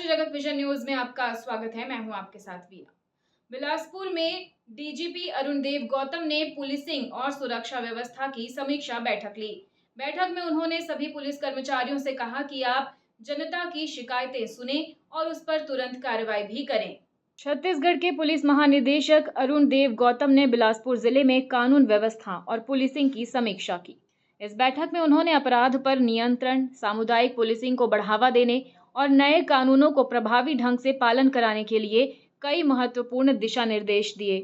राष्ट्रीय जगत vision news में आपका स्वागत है। मैं हूं आपके साथ वीना। बिलासपुर में डीजीपी अरुण देव गौतम ने पुलिसिंग और सुरक्षा व्यवस्था की समीक्षा बैठक ली। बैठक में उन्होंने सभी पुलिस कर्मचारियों से कहा कि आप जनता की शिकायतें सुने और उस पर तुरंत कार्रवाई भी करें। छत्तीसगढ़ के पुलिस महानिदेशक अरुण देव गौतम ने बिलासपुर जिले में कानून व्यवस्था और पुलिसिंग की समीक्षा की। इस बैठक में उन्होंने अपराध पर नियंत्रण, सामुदायिक पुलिसिंग को बढ़ावा देने और नए कानूनों को प्रभावी ढंग से पालन कराने के लिए कई महत्वपूर्ण दिशा निर्देश दिए।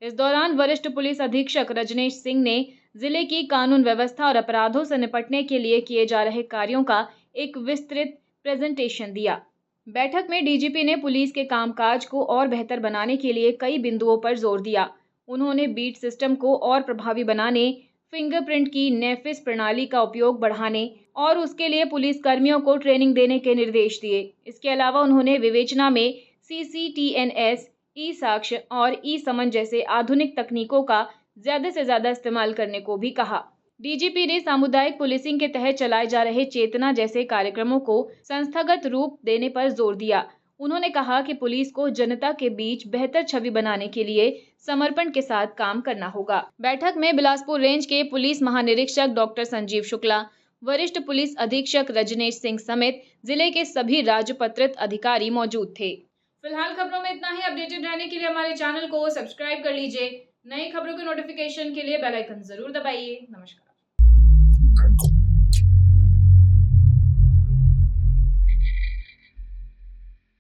इस दौरान वरिष्ठ पुलिस अधीक्षक रजनेश सिंह ने जिले की कानून व्यवस्था और अपराधों से निपटने के लिए किए जा रहे कार्यों का एक विस्तृत प्रेजेंटेशन दिया। बैठक में डीजीपी ने पुलिस के कामकाज को और बेहतर बनाने के लिए कई बिंदुओं पर जोर दिया। उन्होंने बीट सिस्टम को और प्रभावी बनाने, फिंगरप्रिंट की नेफिस प्रणाली का उपयोग बढ़ाने और उसके लिए पुलिस कर्मियों को ट्रेनिंग देने के निर्देश दिए। इसके अलावा उन्होंने विवेचना में सीसीटीएनएस, ई साक्ष्य और ई समन जैसे आधुनिक तकनीकों का ज्यादा से ज्यादा इस्तेमाल करने को भी कहा। डीजीपी ने सामुदायिक पुलिसिंग के तहत चलाए जा रहे चेतना जैसे कार्यक्रमों को संस्थागत रूप देने पर जोर दिया। उन्होंने कहा कि पुलिस को जनता के बीच बेहतर छवि बनाने के लिए समर्पण के साथ काम करना होगा। बैठक में बिलासपुर रेंज के पुलिस महानिरीक्षक डॉक्टर संजीव शुक्ला, वरिष्ठ पुलिस अधीक्षक रजनेश सिंह समेत जिले के सभी राजपत्रित अधिकारी मौजूद थे। फिलहाल खबरों में इतना ही। अपडेटेड रहने के लिए हमारे चैनल को सब्सक्राइब कर लीजिए। नई खबरों के नोटिफिकेशन के लिए बेल आइकन जरूर दबाइए। नमस्कार।